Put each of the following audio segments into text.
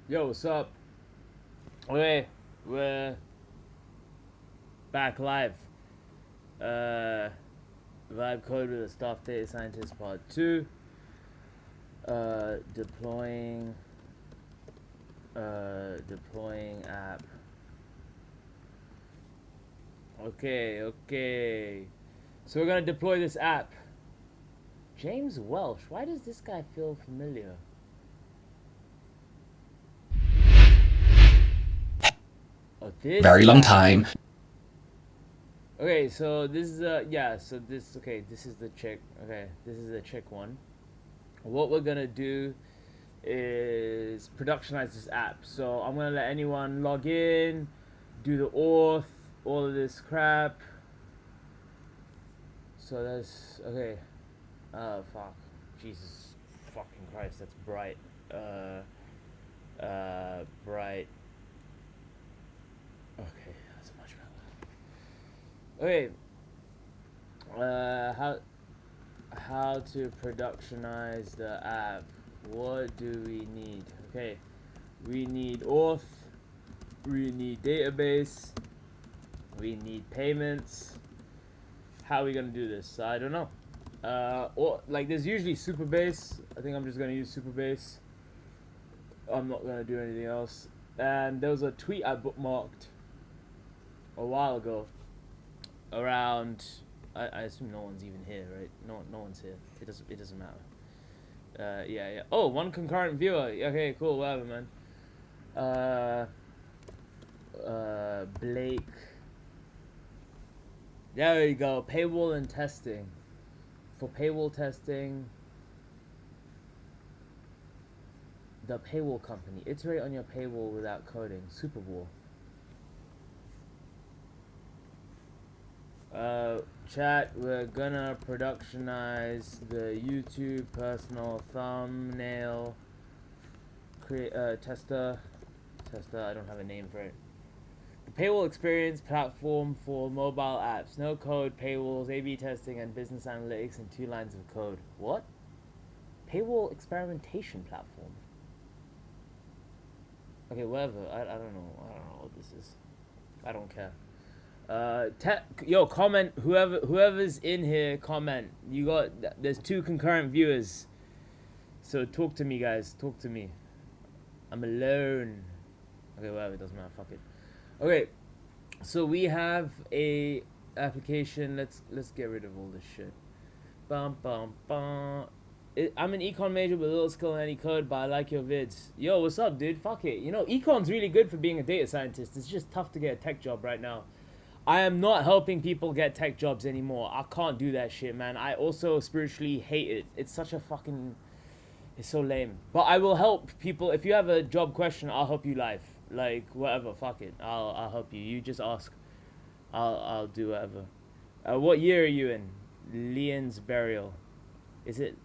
Yo, what's up? Okay, we're back live. Uh, Vibe Code with a Staff Data Scientist Part 2. Deploying app. Okay. So we're gonna deploy this app. James Welsh. Why does this guy feel familiar? Oh, this Very long guy. time. Okay, so this is this is the chick. Okay, this is the chick one. What we're gonna do is productionize this app. So I'm gonna let anyone log in, do the auth, all of this crap. So that's okay. Fuck, Jesus, fucking Christ, that's bright. Bright. Okay, that's much better. Okay. How to productionize the app? What do we need? Okay, we need auth. We need database. We need payments. How are we gonna do this? I don't know. Or like there's usually Superbase. I think I'm just gonna use Superbase. I'm not gonna do anything else. And there was a tweet I bookmarked a while ago around. I assume no one's even here, right? No one's here. It doesn't matter. Yeah. Oh, one concurrent viewer. Okay, cool. Whatever, man. Blake. There you go. Paywall and testing. For paywall testing, the paywall company. Iterate on your paywall without coding. Super Bowl. Chat, we're gonna productionize the YouTube personal thumbnail tester. I don't have a name for it. The paywall experience platform for mobile apps. No code, paywalls, A/B testing, and business analytics in 2 lines of code. What? Paywall experimentation platform. Okay, whatever. I don't know. I don't know what this is. I don't care. Yo, comment. Whoever's in here, comment. There's 2 concurrent viewers. So talk to me, guys. Talk to me. I'm alone. Okay, whatever. It doesn't matter. Fuck it. Okay, so we have a application. Let's get rid of all this shit. Bum bum bum. I'm an econ major with little skill in any code, but I like your vids. Yo, what's up, dude? Fuck it. You know, econ's really good for being a data scientist. It's just tough to get a tech job right now. I am not helping people get tech jobs anymore. I can't do that shit, man. I also spiritually hate it. It's such a fucking... It's so lame. But I will help people. If you have a job question, I'll help you live. Like, whatever. Fuck it. I'll help you. You just ask. I'll do whatever. What year are you in? Leon's burial. Is it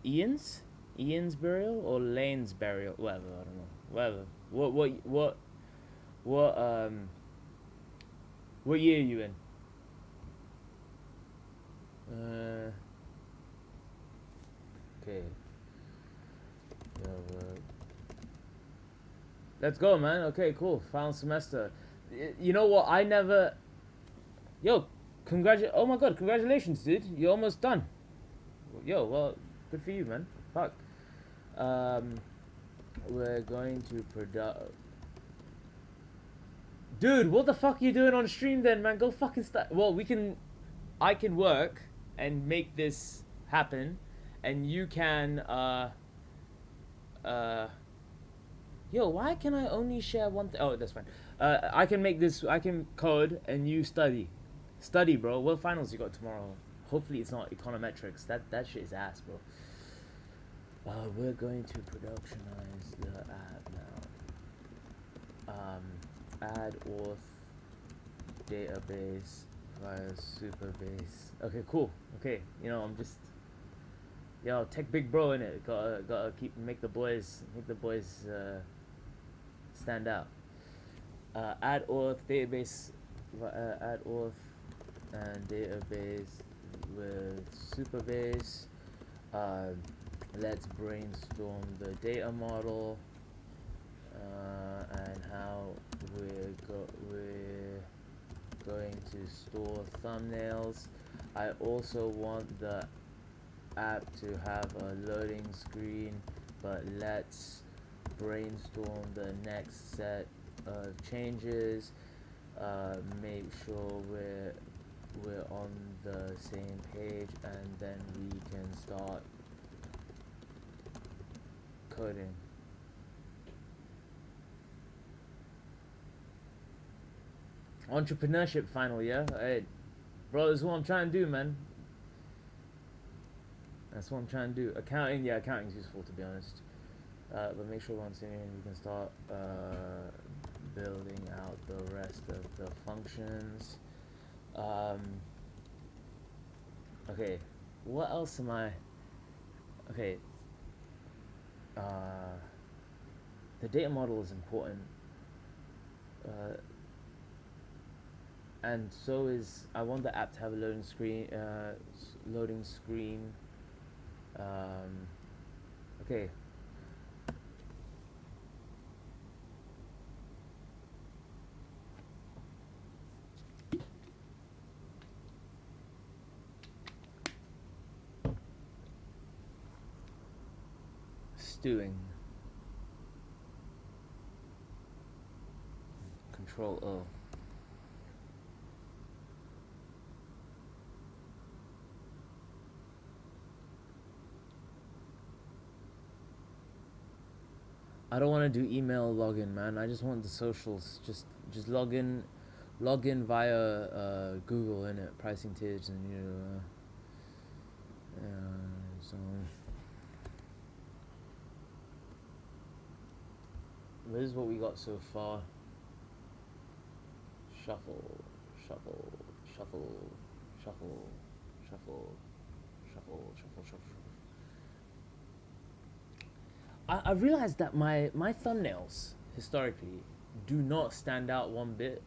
Ian's? Ian's burial or Lane's burial? Whatever. I don't know. Whatever. What what year are you in? Okay. Let's go, man. Okay, cool. Final semester. You know what? I never. Yo, Oh my god, congratulations, dude. You're almost done. Yo, well, good for you, man. Fuck. We're going to Dude, what the fuck are you doing on stream then, man? Go fucking start. Well, I can work and make this happen, and you can, Yo, why can I only share one thing? Oh, that's fine. I can make this, I can code, and you study. Study, bro. What finals you got tomorrow? Hopefully it's not econometrics. That shit is ass, bro. We're going to productionize the app now. Add auth database via Superbase. Okay, cool. Okay, you know I'm just tech big bro in it. Gotta make the boys stand out. Add auth database. Add auth and database with Superbase. Let's brainstorm the data model. and how we're going to store thumbnails. I also want the app to have a loading screen, but let's brainstorm the next set of changes. Make sure we're on the same page, and then we can start coding. Entrepreneurship final, yeah? Hey, bro, this is what I'm trying to do, man. That's what I'm trying to do. Accounting, yeah, accounting's useful, to be honest. But make sure once in we can start building out the rest of the functions. Okay, what else am I? Okay, the data model is important, and so is, I want the app to have a loading screen. Okay. Stewing. Control O. I don't want to do email login, man. I just want the socials. Just log in via Google in it, pricing tips, and so. This is what we got so far. Shuffle, shuffle, shuffle, shuffle, shuffle, shuffle, shuffle, shuffle. I realized that my thumbnails historically do not stand out one bit.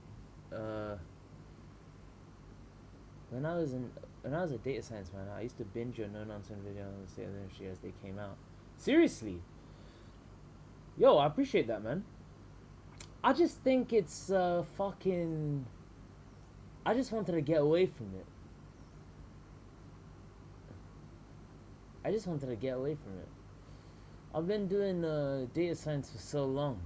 When I was a data science man, I used to binge your no nonsense videos on the state of the industry as they came out. Seriously, yo, I appreciate that, man. I just think it's fucking. I just wanted to get away from it. I've been doing data science for so long.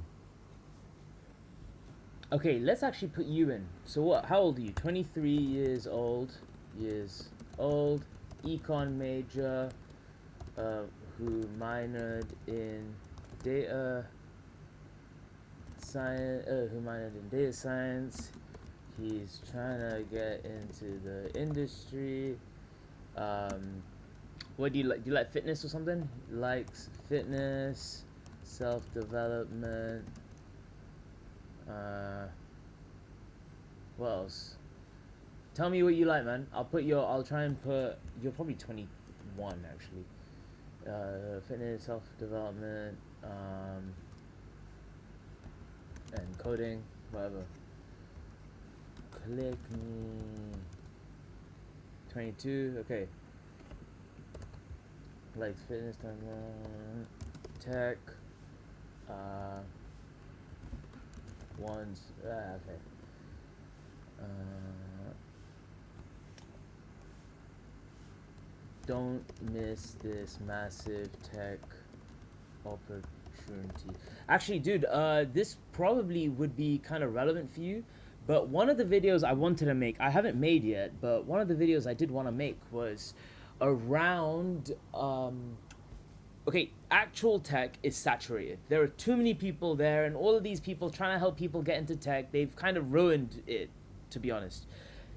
Okay, let's actually put you in. So what? How old are you? 23 years old. Econ major. Who minored in data science. He's trying to get into the industry. What do you like? Do you like fitness or something? Likes fitness, self-development. What else? Tell me what you like, man. I'll try and put. You're probably 21 actually. Fitness, self-development, and coding, whatever. Click me. 22. Okay. Like fitness, tech, ones, okay. Don't miss this massive tech opportunity. Actually, dude, this probably would be kind of relevant for you, but one of the videos I wanted to make, I haven't made yet, but one of the videos I did want to make was around okay, actual tech is saturated. There are too many people there, and all of these people trying to help people get into tech, they've kind of ruined it, to be honest.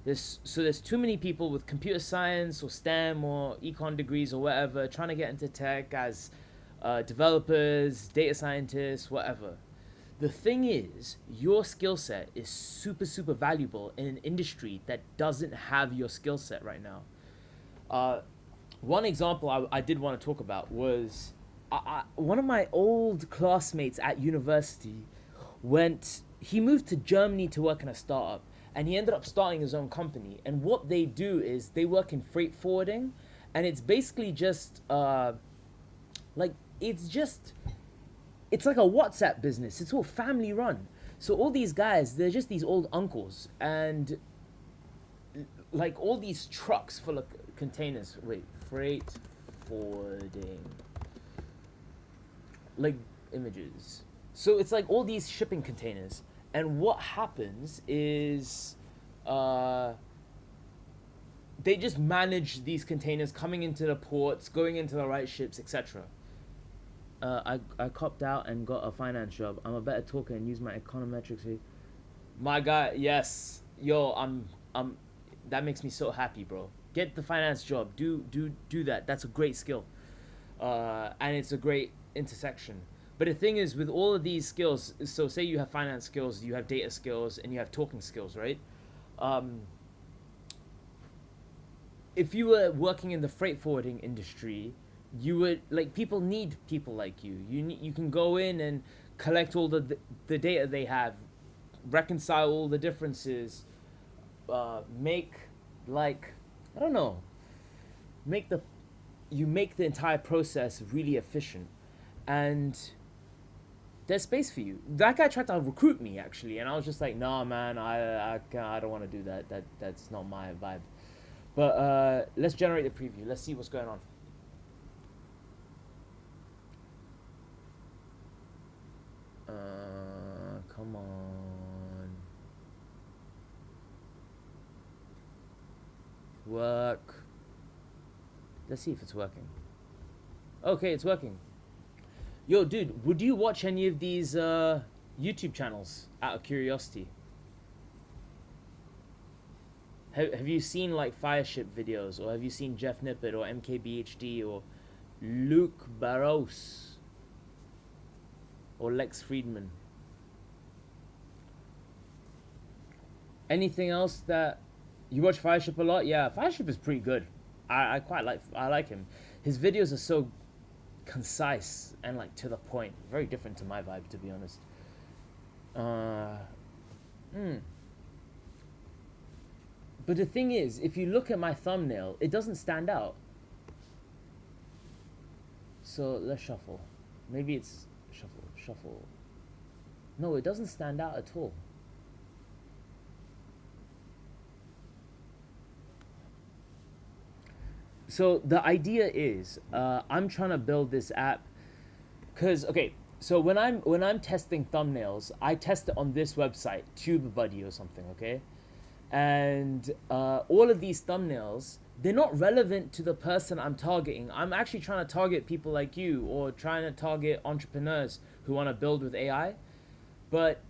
There's too many people with computer science or STEM or econ degrees or whatever trying to get into tech as developers, data scientists, whatever. The thing is, your skill set is super, super valuable in an industry that doesn't have your skill set right now. One example I did want to talk about was one of my old classmates at university he moved to Germany to work in a startup, and he ended up starting his own company. And what they do is they work in freight forwarding, and it's basically just it's like a WhatsApp business. It's all family run. So all these guys, they're just these old uncles, and like all these trucks full of containers. Wait, freight forwarding, like images. So it's like all these shipping containers, and what happens is, they just manage these containers coming into the ports, going into the right ships, etc. I copped out and got a finance job. I'm a better talker and use my econometrics. My guy, yes, yo, I'm. That makes me so happy, bro. Get the finance job. Do that. That's a great skill, and it's a great intersection. But the thing is, with all of these skills, so say you have finance skills, you have data skills, and you have talking skills, right? If you were working in the freight forwarding industry, you would like people need people like you. You can go in and collect all the data they have, reconcile all the differences, make like I don't know, make the you make the entire process really efficient, and there's space for you. That guy tried to recruit me actually, and I was just like, nah, man, I don't want to do that. That's not my vibe. But let's generate the preview. Let's see what's going on. Come on. Work. Let's see if it's working. Okay, it's working. Yo, dude, would you watch any of these YouTube channels out of curiosity? Have you seen like Fireship videos, or have you seen Jeff Nippert or MKBHD or Luke Barros or Lex Friedman? Anything else that you watch Fireship a lot? Yeah, Fireship is pretty good. I like him. His videos are so concise and like to the point. Very different to my vibe, to be honest. But the thing is, if you look at my thumbnail, it doesn't stand out. So let's shuffle. Maybe it's shuffle. No, it doesn't stand out at all. So the idea is, I'm trying to build this app, cause okay. So when I'm testing thumbnails, I test it on this website, TubeBuddy or something, okay? And all of these thumbnails, they're not relevant to the person I'm targeting. I'm actually trying to target people like you, or trying to target entrepreneurs who want to build with AI. But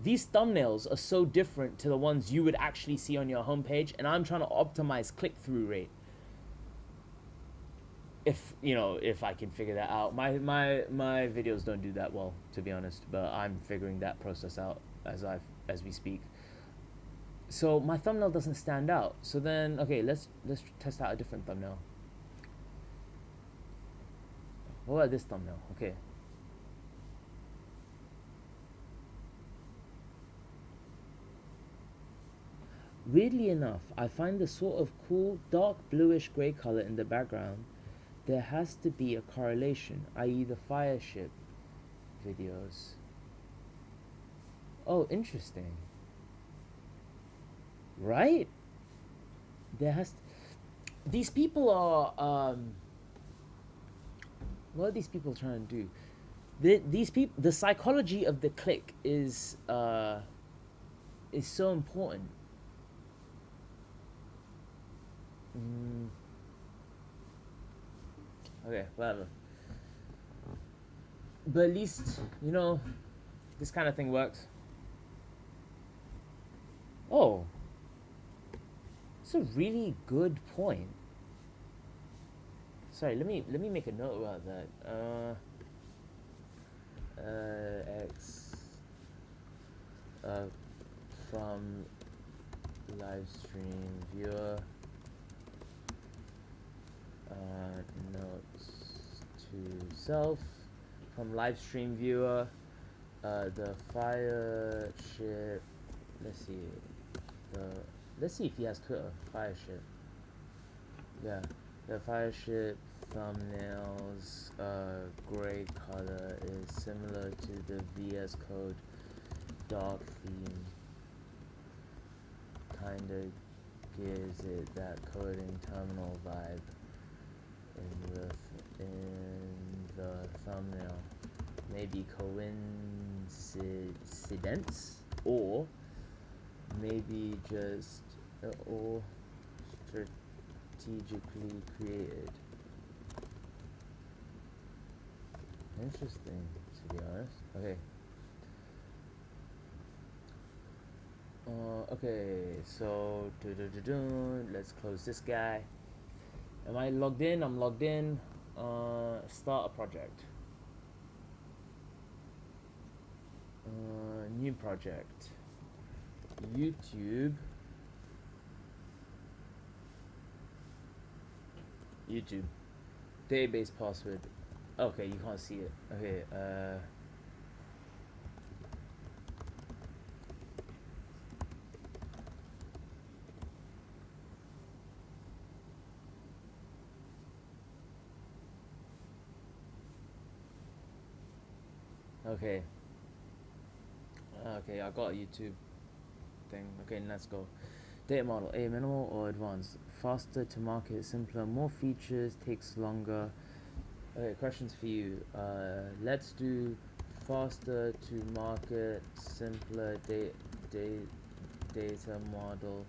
these thumbnails are so different to the ones you would actually see on your homepage, and I'm trying to optimize click-through rate. If I can figure that out. My videos don't do that well, to be honest, but I'm figuring that process out as we speak. So my thumbnail doesn't stand out. So then, okay, let's test out a different thumbnail. What about this thumbnail? Okay. Weirdly enough, I find the sort of cool dark bluish grey color in the background. There has to be a correlation, i.e. the Fireship videos. Oh, interesting. Right? These people are what are these people trying to do? These people, the psychology of the click is so important. Okay, whatever. But at least, this kind of thing works. Oh. It's a really good point. Sorry, let me make a note about that. X from live stream viewer. Notes to self from live stream viewer. The Fireship. Let's see if he has Twitter. Fireship. Yeah, the Fireship thumbnails gray color is similar to the VS Code dark theme. Kinda gives it that coding terminal vibe in the thumbnail. Maybe coincidence, or maybe just or strategically created. Interesting, to be honest. Okay. Okay, so let's close this guy. Am I logged in? I'm logged in. Start a project. New project. YouTube. Database password. Okay, you can't see it. Okay, okay. Okay, I got a YouTube thing. Okay, let's go. Data model, A, minimal or advanced? Faster to market, simpler, more features, takes longer. Okay, questions for you. Let's do faster to market, simpler data model.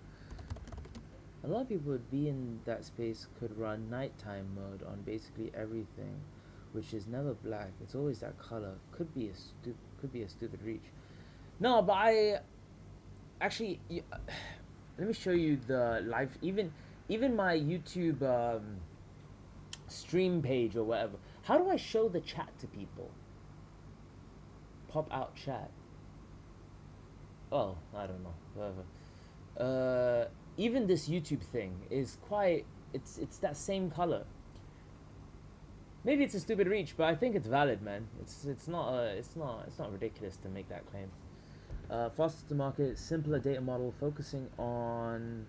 A lot of people would be in that space could run nighttime mode on basically everything, which is never black. It's always that color. Could be a stupid reach. No, but I actually let me show you the live. Even my YouTube stream page or whatever. How do I show the chat to people? Pop out chat. Oh, I don't know. Whatever. Even this YouTube thing is quite. It's that same color. Maybe it's a stupid reach, but I think it's valid, man. It's not ridiculous to make that claim. Faster to market, simpler data model, focusing on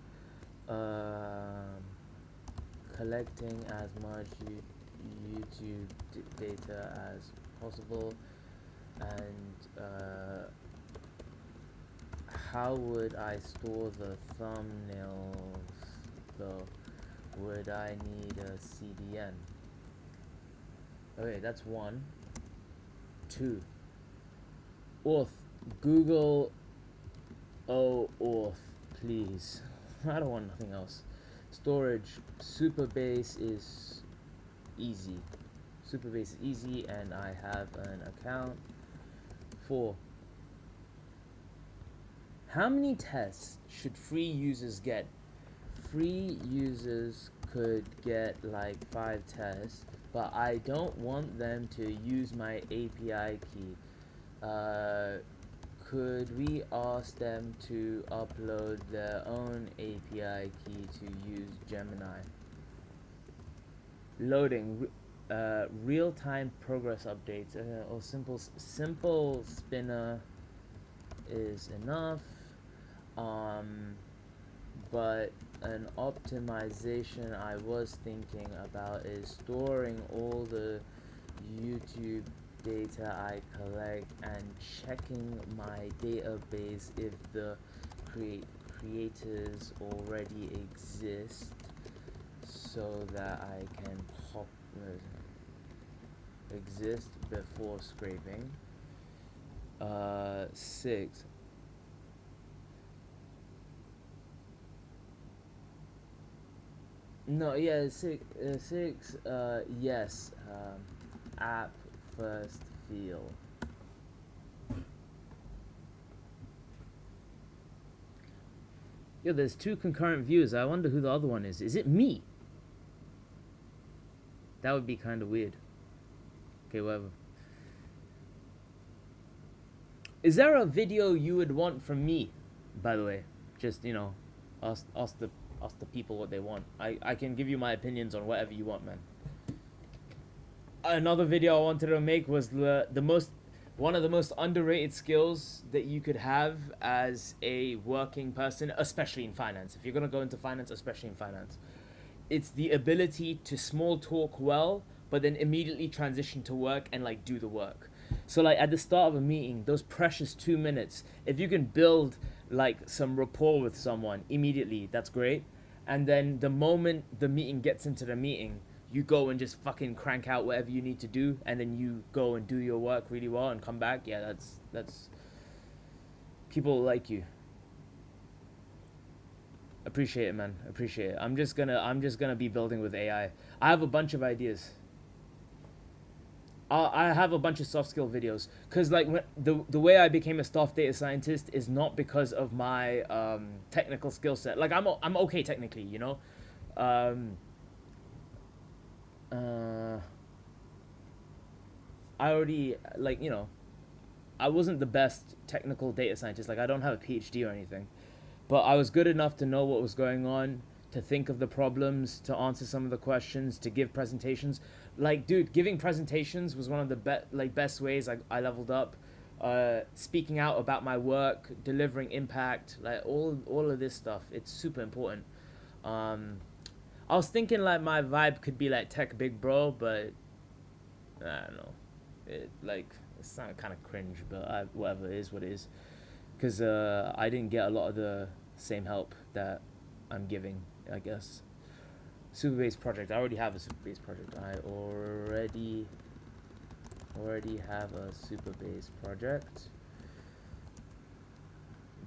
collecting as much YouTube data as possible, and how would I store the thumbnails though? Would I need a CDN? Okay, that's 1. 2. Auth. Google auth, please. I don't want nothing else. Storage. Supabase is easy. Supabase is easy, and I have an account. 4. How many tests should free users get? Free users could get like 5 tests, but I don't want them to use my API key. Could we ask them to upload their own API key to use Gemini? Loading, real-time progress updates, or simple spinner is enough. But an optimization I was thinking about is storing all the YouTube data I collect and checking my database if the creators already exist, so that I can exist before scraping. 6. No, yeah, 6. Yes. App first feel. Yo, there's 2 concurrent views. I wonder who the other one is. Is it me? That would be kind of weird. Okay, whatever. Is there a video you would want from me, by the way? Just, ask the people what they want. I can give you my opinions on whatever you want, man. Another video I wanted to make was one of the most underrated skills that you could have as a working person, especially in finance. If you're gonna go into finance, especially in finance, it's the ability to small talk well, but then immediately transition to work and like do the work. So like at the start of a meeting, those precious 2 minutes, if you can build like some rapport with someone immediately, that's great. And then the moment the meeting gets into the meeting, you go and just fucking crank out whatever you need to do, and then you go and do your work really well and come back. Yeah, that's people like you. Appreciate it, man. Appreciate it. I'm just gonna be building with AI. I have a bunch of ideas. I have a bunch of soft skill videos because like the way I became a staff data scientist is not because of my technical skill set. Like I'm okay technically, you know. Um, uh, I already like you know I wasn't the best technical data scientist. Like I don't have a PhD or anything, but I was good enough to know what was going on, to think of the problems, to answer some of the questions, to give presentations. Like, dude, giving presentations was one of the best ways I leveled up. Speaking out about my work, delivering impact, like all of this stuff, it's super important. Um, I was thinking like my vibe could be like tech big bro, but I don't know. It like it's not kind of cringe, but whatever, it is what it is. Because I didn't get a lot of the same help that I'm giving, I guess. Superbase project. I already have a Superbase project. I already have a Superbase project.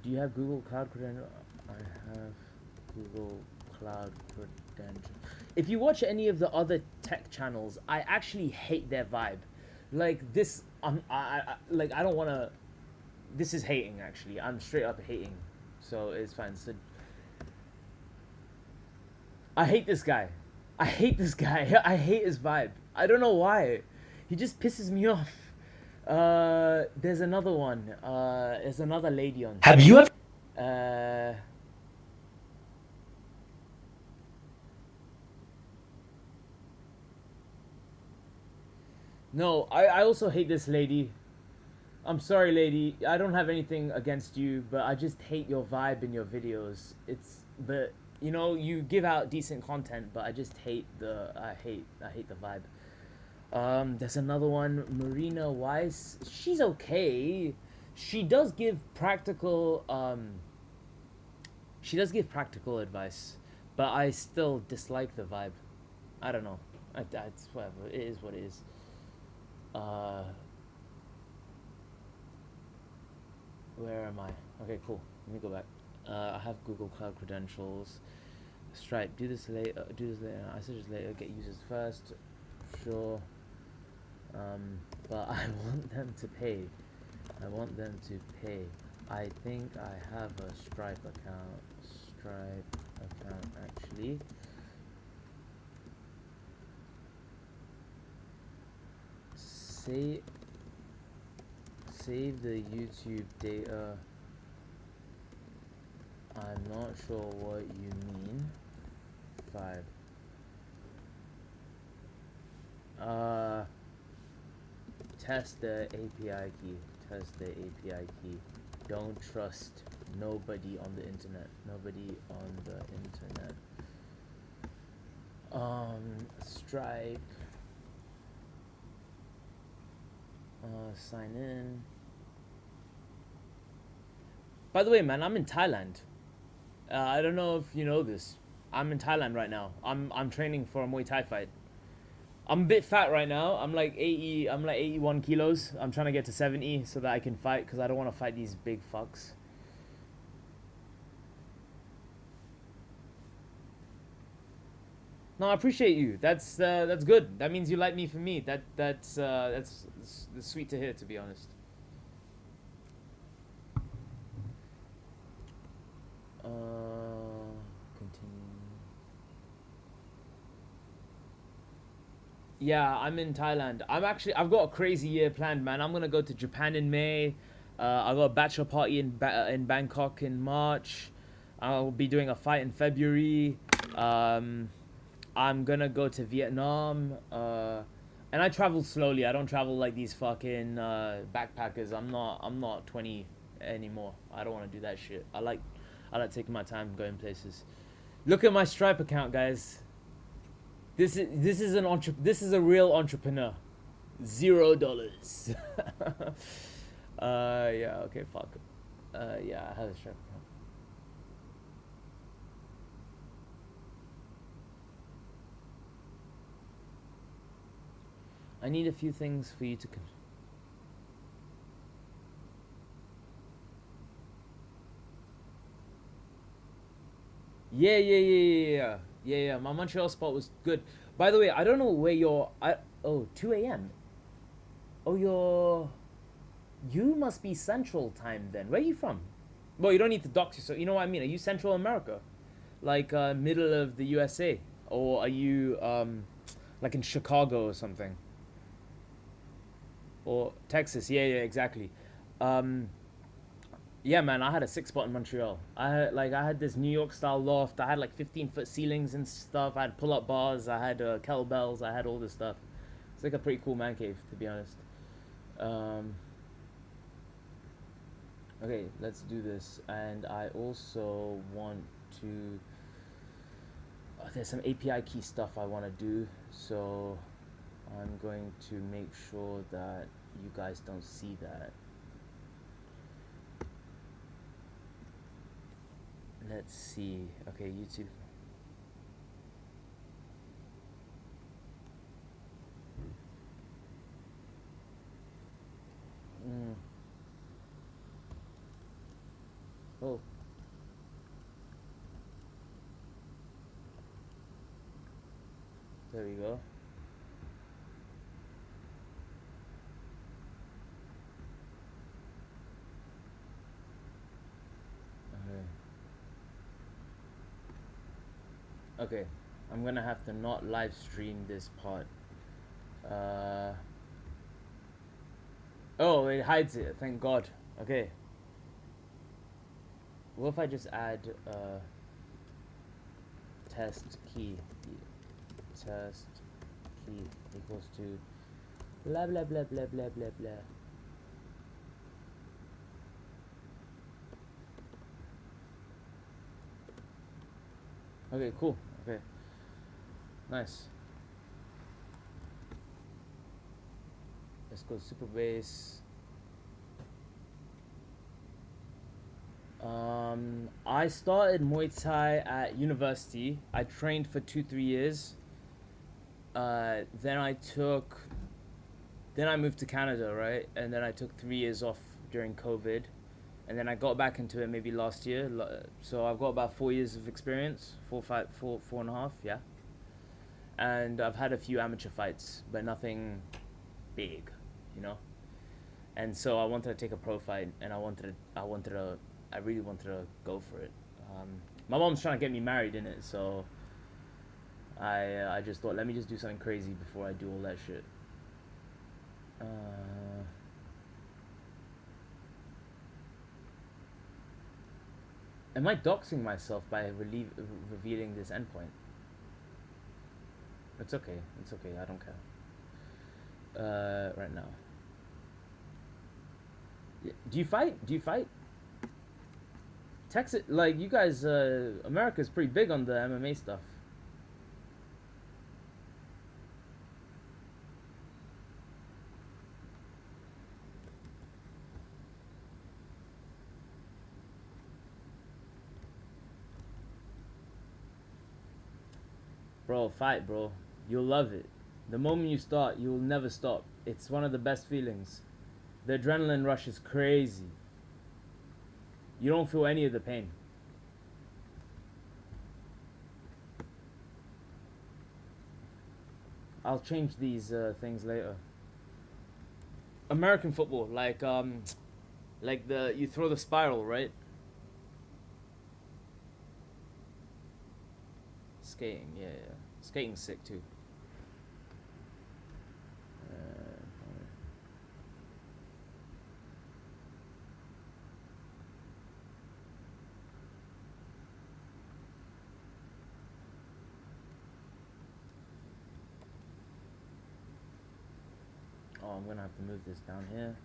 Do you have Google Cloud Credential? I have Google Cloud Credential. If you watch any of the other tech channels, I actually hate their vibe. Like this, like I don't want to. This is hating actually. I'm straight up hating, so it's fine. So I hate this guy. I hate this guy. I hate his vibe. I don't know why. He just pisses me off. There's another one. There's another lady on. Have you ever? Uh, no, I also hate this lady. I'm sorry, lady. I don't have anything against you, but I just hate your vibe in your videos. But you know, you give out decent content, but I just hate I hate the vibe. There's another one, Marina Weiss. She's okay. She does give practical she does give practical advice, but I still dislike the vibe. I don't know. It's whatever. It is what it is. Uh, where am I? Okay, cool. Let me go back. I have Google Cloud Credentials. Stripe. Do this later. Do this later. I suggest later. Get users first. Sure. But I want them to pay. I want them to pay. I think I have a Stripe account. Stripe account actually. Save the YouTube data. I'm not sure what you mean. 5. Test the API key. Test the API key. Don't trust nobody on the internet. Nobody on the internet. Stripe. Sign in. By the way, man, I'm in Thailand. I don't know if you know this. I'm in Thailand right now. I'm training for a Muay Thai fight. I'm a bit fat right now. I'm like 80. I'm like 81 kilos. I'm trying to get to 70 so that I can fight because I don't want to fight these big fucks. No, I appreciate you. That's good. That means you like me for me. That's sweet to hear, to be honest. Continue. Yeah, I'm in Thailand. I've got a crazy year planned, man. I'm gonna go to Japan in May. I got a bachelor party in Bangkok in March. I'll be doing a fight in February. I'm gonna go to Vietnam. And I travel slowly. I don't travel like these fucking backpackers. I'm not 20 anymore. I don't want to do that shit. I like taking my time going places. Look at my Stripe account, guys. This is a real entrepreneur. $0. Yeah. Okay. Fuck. Yeah. I have a strap. I need a few things for you to. Yeah. My Montreal spot was good. By the way, I don't know where you're. 2 a.m. Oh, you must be Central Time then. Where are you from? Well, you don't need to dox yourself. You know what I mean? Are you Central America, like middle of the USA, or are you like in Chicago or something, or Texas? Yeah, exactly. Um, Yeah, man, I had a six spot in Montreal. I had this New York style loft. I had like 15-foot ceilings and stuff. I had pull up bars. I had kettlebells. I had all this stuff. It's like a pretty cool man cave, to be honest. Um, okay, let's do this. And I also want to. There's some API key stuff I want to do, so I'm going to make sure that you guys don't see that. Let's see. Okay, YouTube. Mm. Oh, there we go. Okay. Okay. I'm gonna have to not live stream this part. Uh. Oh, it hides it. Thank God. Okay. What if I just add test key? Test key equals to blah blah blah blah blah blah blah. Okay, cool. Okay, nice. Let's go super bass. I started Muay Thai at university. I trained for 2-3 years. Then I moved to Canada, right? And then I took 3 years off during COVID, and then I got back into it maybe last year. So I've got about 4 years of experience, 4.5, yeah. And I've had a few amateur fights, but nothing big, you know. And so I wanted to take a pro fight, and I really wanted to go for it. My mom's trying to get me married in it, so I just thought, let me just do something crazy before I do all that shit. Am I doxing myself by revealing this endpoint? It's okay. It's okay. I don't care. Right now. Do you fight? Do you fight? Texas, like you guys, America's pretty big on the MMA stuff. Bro, fight, bro. You'll love it. The moment you start, you will never stop. It's one of the best feelings. The adrenaline rush is crazy. You don't feel any of the pain. I'll change these things later. American football, like the you throw the spiral, right? Skating, yeah. Skating's sick too. Oh, I'm gonna have to move this down here.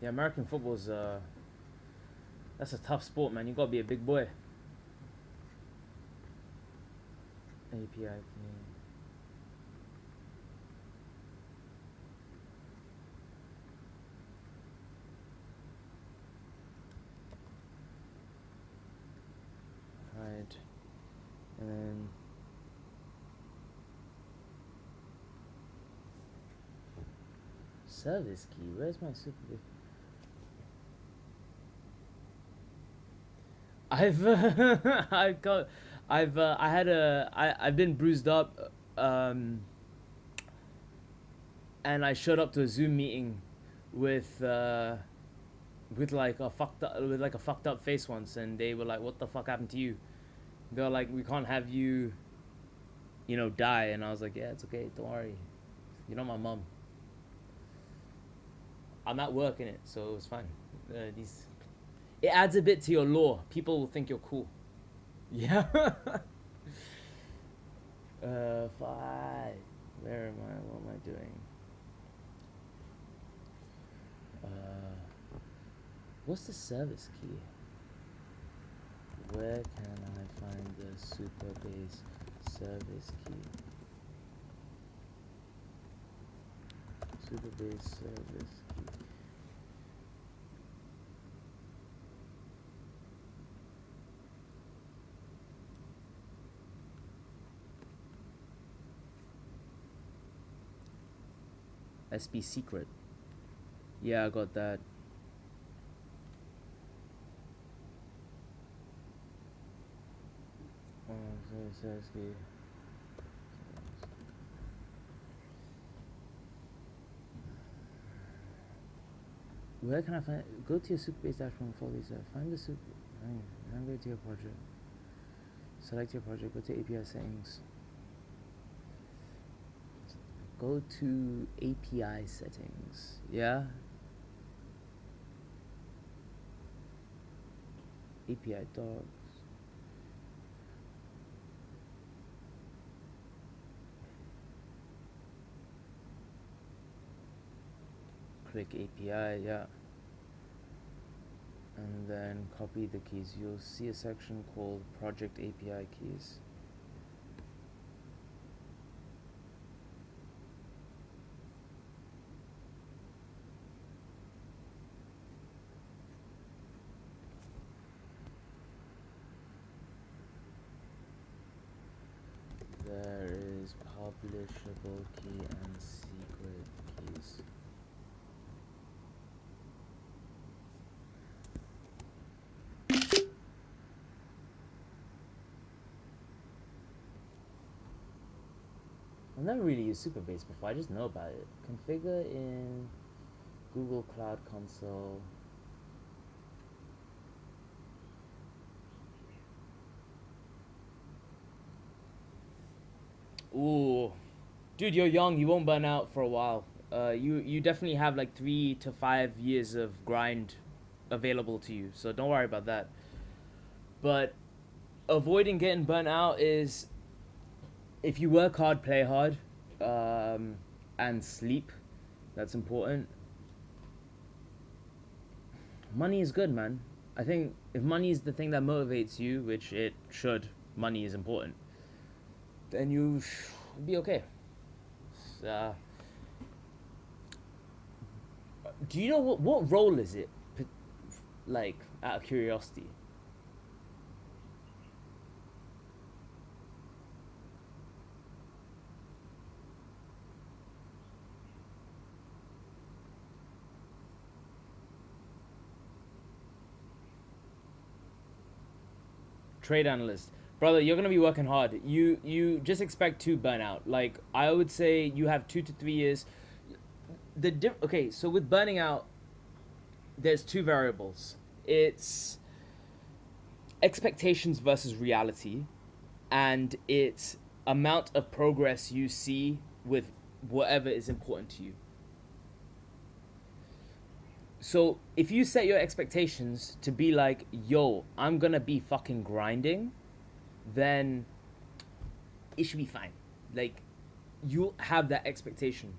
Yeah, American football's That's a tough sport, man. You gotta be a big boy. API key. Hide. And then service key. Where's my super? I've been bruised up, and I showed up to a Zoom meeting with like a fucked up face once, and they were like, "What the fuck happened to you?" They're like, "We can't have you, die." And I was like, "Yeah, it's okay. Don't worry. You're not my mom. I'm at work in it, so it's fine." It adds a bit to your lore. People will think you're cool. Yeah. 5. Where am I? What am I doing? What's the service key? Where can I find the Supabase service key? Supabase service key. SB secret. Yeah, I got that. Where can I find? Go to your Supabase dashboard and follow these. Find the super. Then go to your project. Select your project. Go to API settings. Go to API settings. Yeah. API docs. Click API, yeah. And then copy the keys. You'll see a section called Project API Keys. There is publishable key and secret keys. I've never really used Supabase before, I just know about it. Configure in Google Cloud Console. Ooh. Dude, you're young, you won't burn out for a while. You definitely have like 3 to 5 years of grind available to you, so don't worry about that. But avoiding getting burnt out is, if you work hard, play hard, and sleep. That's important. Money is good, man. I think if money is the thing that motivates you, which it should, money is important, then you be okay. Do you know what role is it? Like, out of curiosity. Trade analyst, brother, you're gonna be working hard. You just expect to burn out. Like, I would say you have 2 to 3 years. Okay, so with burning out, there's 2 variables. It's expectations versus reality, and it's amount of progress you see with whatever is important to you. So if you set your expectations to be like, yo, I'm gonna be fucking grinding, then it should be fine. Like, you have that expectation,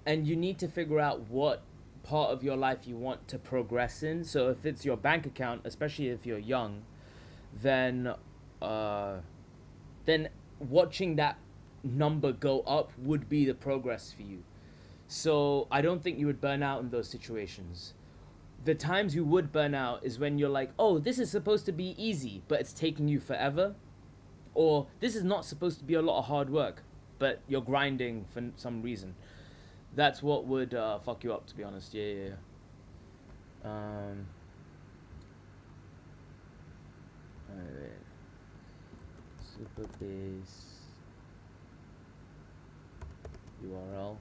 and you need to figure out what part of your life you want to progress in. So if it's your bank account, especially if you're young, then uh, then watching that number go up would be the progress for you. So I don't think you would burn out in those situations. The times you would burn out is when you're like, oh, this is supposed to be easy, but it's taking you forever. Or this is not supposed to be a lot of hard work, but you're grinding for some reason. That's what would fuck you up, to be honest. Yeah. Alright. Super base URL.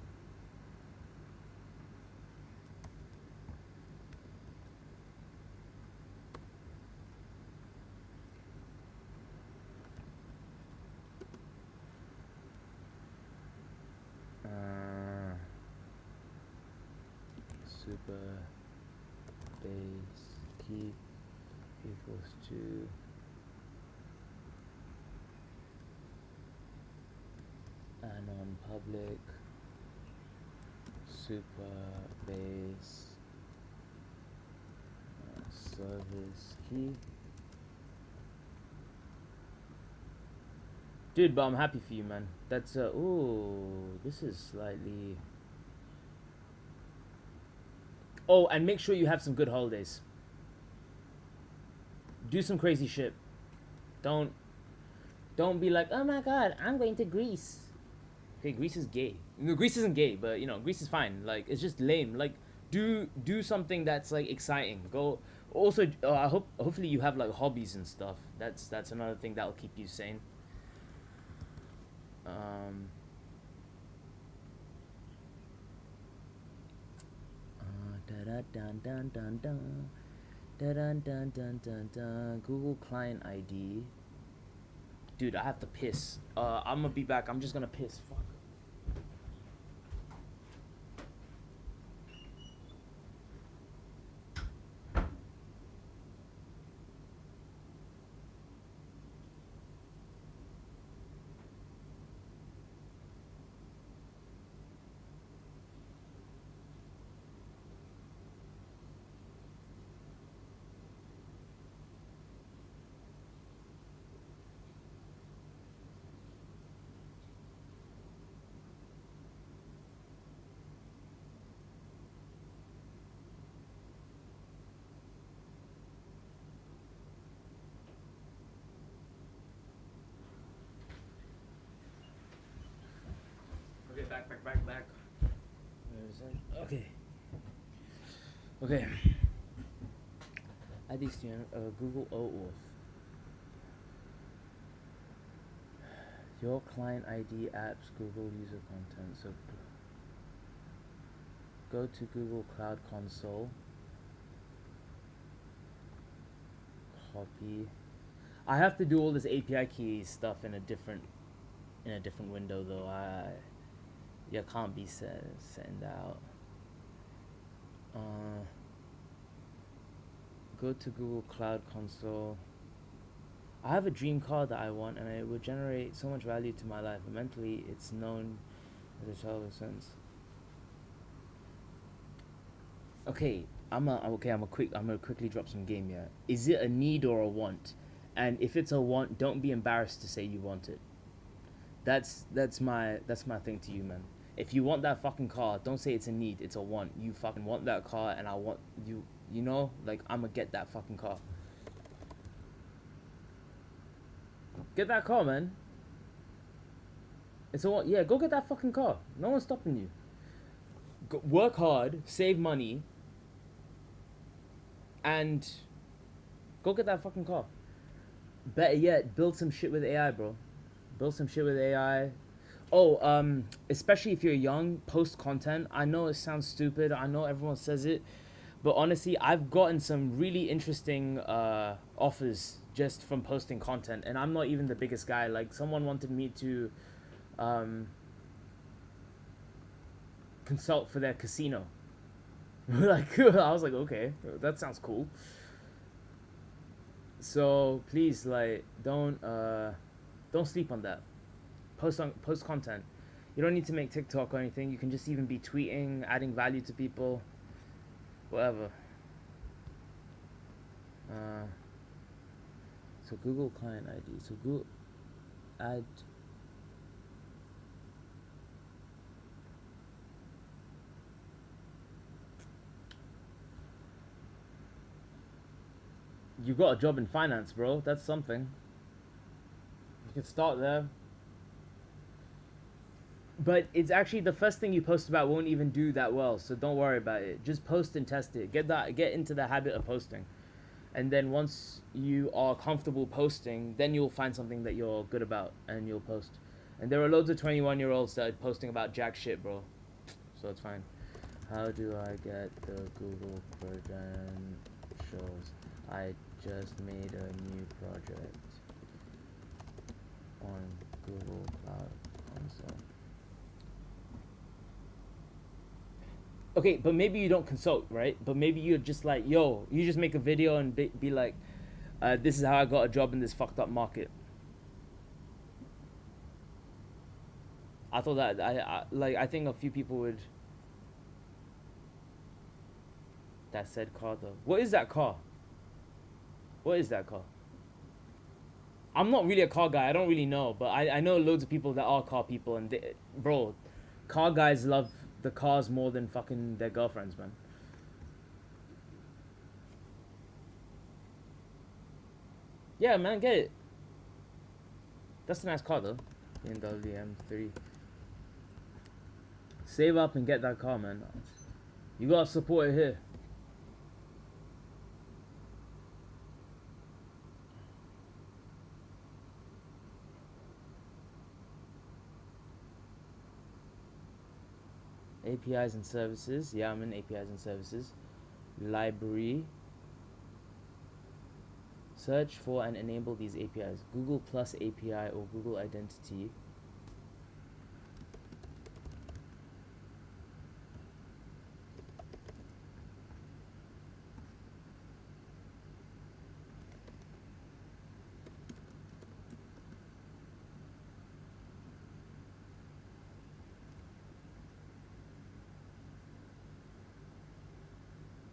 Super base key equals to anon public super base service key. Dude, but I'm happy for you, man. That's ooh, this is slightly. Oh, and make sure you have some good holidays. Do some crazy shit. Don't be like, oh my god, I'm going to Greece. Okay, Greece is gay. No, Greece isn't gay, but you know, Greece is fine. Like, it's just lame. Like, do something that's like exciting. Go. Also, I hopefully you have like hobbies and stuff. That's another thing that'll keep you sane. Google Client ID. Dude, I have to piss. I'm gonna be back. I'm just gonna piss. Fuck. Back. Where is that? Okay. ID student, Google OAuth. Your client ID apps, Google user content. So go to Google Cloud Console. Copy. I have to do all this API key stuff in a different window though. You can't be send out. Go to Google Cloud Console. I have a dream car that I want, and it would generate so much value to my life. But mentally, it's known as a child of sense. Okay, I'm gonna quickly drop some game here. Is it a need or a want? And if it's a want, don't be embarrassed to say you want it. That's my thing to you, man. If you want that fucking car, don't say it's a need, it's a want. You fucking want that car, and I want you. You know, like, I'm gonna get that fucking car. Get that car, man. It's a want. Yeah, go get that fucking car. No one's stopping you. Work hard, save money, and go get that fucking car. Better yet, build some shit with AI, bro. Build some shit with AI. Oh, especially if you're young, post content. I know it sounds stupid. I know everyone says it. But honestly, I've gotten some really interesting offers just from posting content. And I'm not even the biggest guy. Like, someone wanted me to consult for their casino. Like, I was like, okay, that sounds cool. So please, like, don't sleep on that. Post content. You don't need to make TikTok or anything. You can just even be tweeting, adding value to people. Whatever. So Google client ID. So Google add. You got a job in finance, bro. That's something. You can start there. But it's actually the first thing you post about won't even do that well, so don't worry about it. Just post and test it. Get into the habit of posting. And then once you are comfortable posting, then you'll find something that you're good about and you'll post. And there are loads of 21-year-olds that are posting about jack shit, bro. So it's fine. How do I get the Google credentials? I just made a new project on Google Cloud Console. Okay, but maybe you don't consult, right? But maybe you're just like, yo, you just make a video and be like, this is how I got a job in this fucked up market. I thought that I think a few people would. That said car though. What is that car? What is that car? I'm not really a car guy. I don't really know, but I know loads of people that are car people, and bro, car guys love the cars more than fucking their girlfriends, man. Yeah, man, get it. That's a nice car though. BMW M3. Save up and get that car, man. You gotta support it here. APIs and services. Yeah, I'm in APIs and services. Library. Search for and enable these APIs. Google Plus API or Google Identity.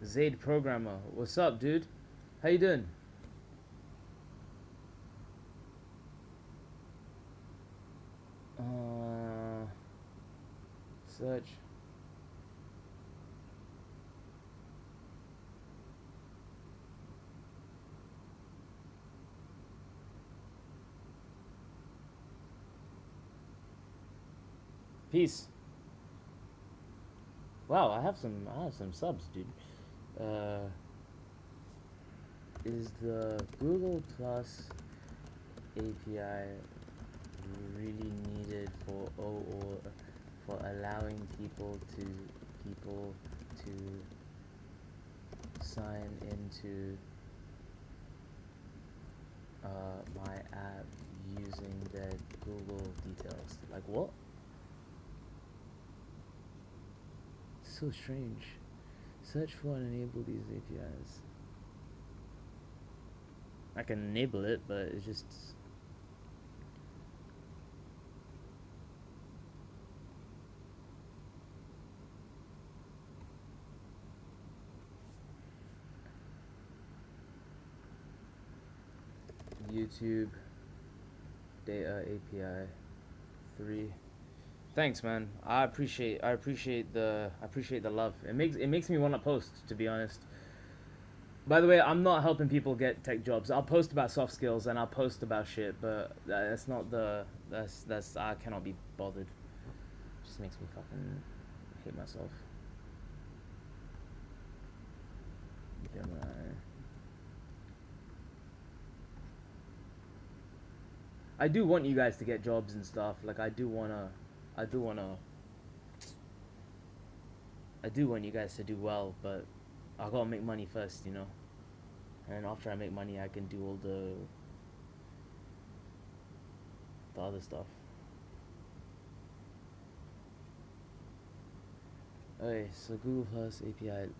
Zaid Programmer. What's up, dude? How you doing? Search. Peace. Wow, I have some subs, dude. Is the Google Plus API really needed for for allowing people to sign into my app using their Google details? Like what? So strange. Search for and enable these APIs. I can enable it, but it's just. YouTube data API 3. Thanks, man. I appreciate the love. It makes me want to post, to be honest. By the way, I'm not helping people get tech jobs. I'll post about soft skills and I'll post about shit, but that's not that's I cannot be bothered. It just makes me fucking hate myself. Gemini. I do want you guys to get jobs and stuff. Like I do want you guys to do well, but I gotta make money first, you know. And after I make money, I can do all the other stuff. Okay, so Google Plus API.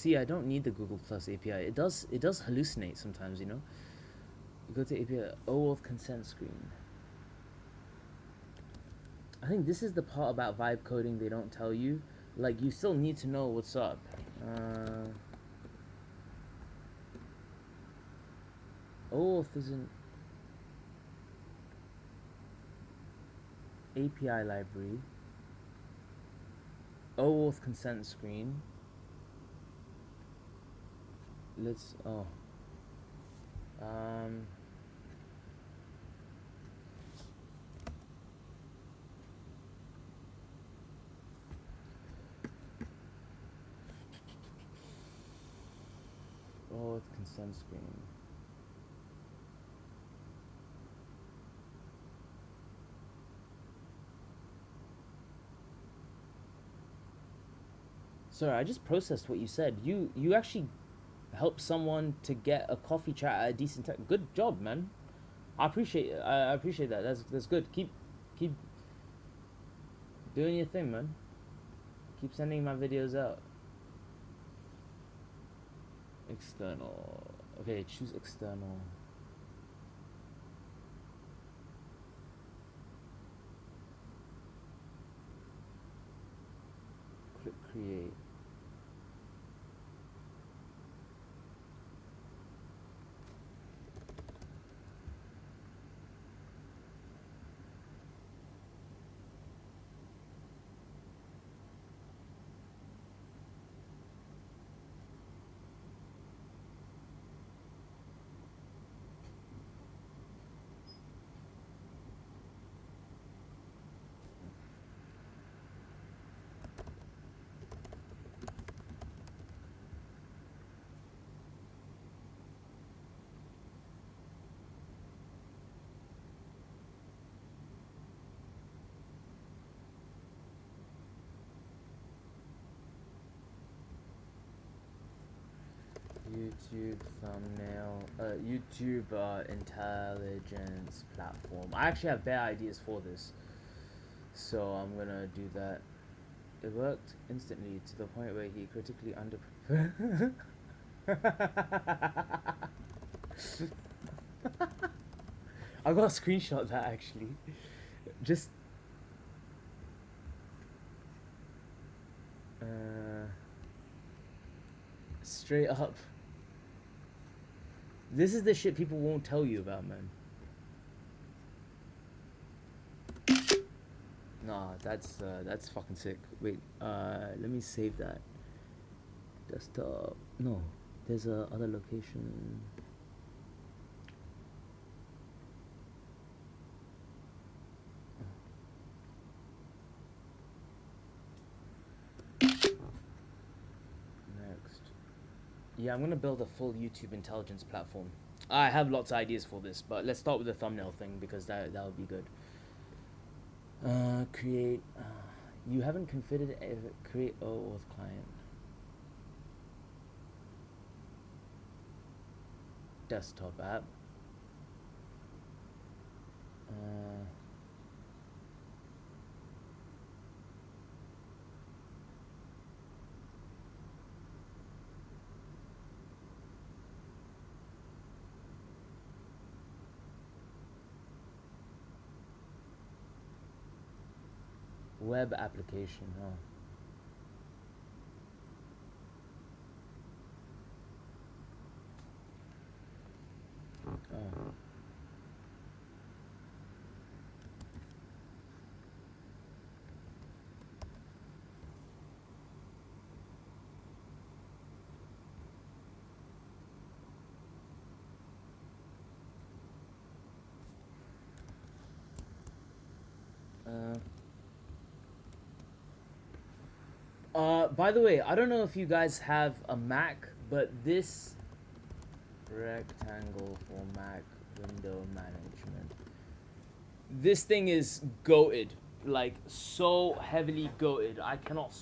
See, I don't need the Google Plus API. It does hallucinate sometimes, you know. You go to API OAuth consent screen. I think this is the part about vibe coding they don't tell you. Like, you still need to know what's up. OAuth isn't API library. OAuth consent screen. Let's OAuth consent screen. Sorry, I just processed what you said. You actually help someone to get a coffee chat at a decent time. Good job, man. I appreciate it. I appreciate that. That's good. Keep doing your thing, man. Keep sending my videos out. External. Okay, choose external. Click create. YouTube thumbnail, YouTube intelligence platform. I actually have bare ideas for this, so I'm gonna do that. It worked instantly to the point where he critically underprepared. I got a screenshot of that actually. Just straight up. This is the shit people won't tell you about, man. Nah, that's fucking sick. Wait, let me save that. Desktop. No, there's a other location. Yeah, I'm gonna build a full YouTube intelligence platform. I have lots of ideas for this, but let's start with the thumbnail thing because that would be good. Create. You haven't configured create OAuth client. Desktop app. Web application, by the way, I don't know if you guys have a Mac, but this rectangle for Mac window management. This thing is goated, like so heavily goated. I can't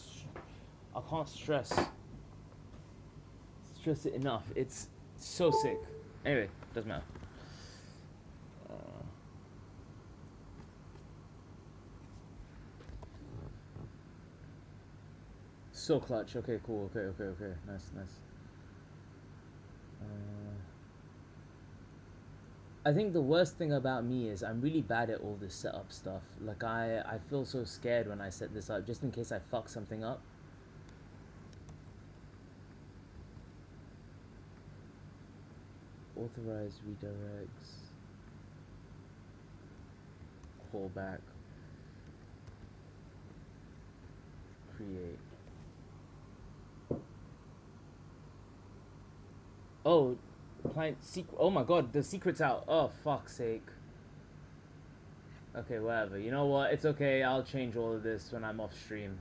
stress it enough. It's so sick. Anyway, doesn't matter. So clutch. Okay, cool. Okay. Nice. Uh, I think the worst thing about me is I'm really bad at all this setup stuff. Like I feel so scared when I set this up, just in case I fuck something up. Authorize redirects. Callback. Create. Oh, client secret. Oh my god, the secret's out. Oh fuck's sake. Okay, whatever. You know what? It's okay. I'll change all of this when I'm off stream.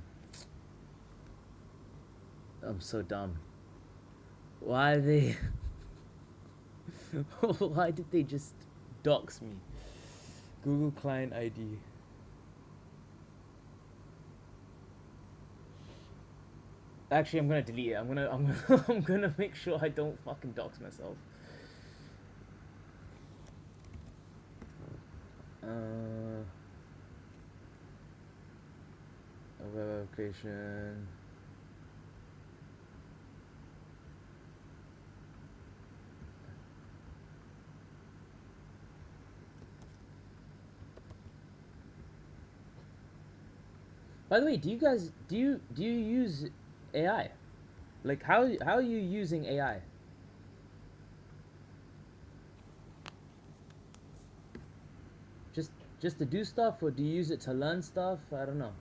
I'm so dumb. Why they? Why did they just dox me? Google Client ID. Actually, I'm gonna delete it. I'm gonna make sure I don't fucking dox myself. A web application. By the way, do you use AI? Like how are you using AI? Just just to do stuff, or do you use it to learn stuff? I don't know.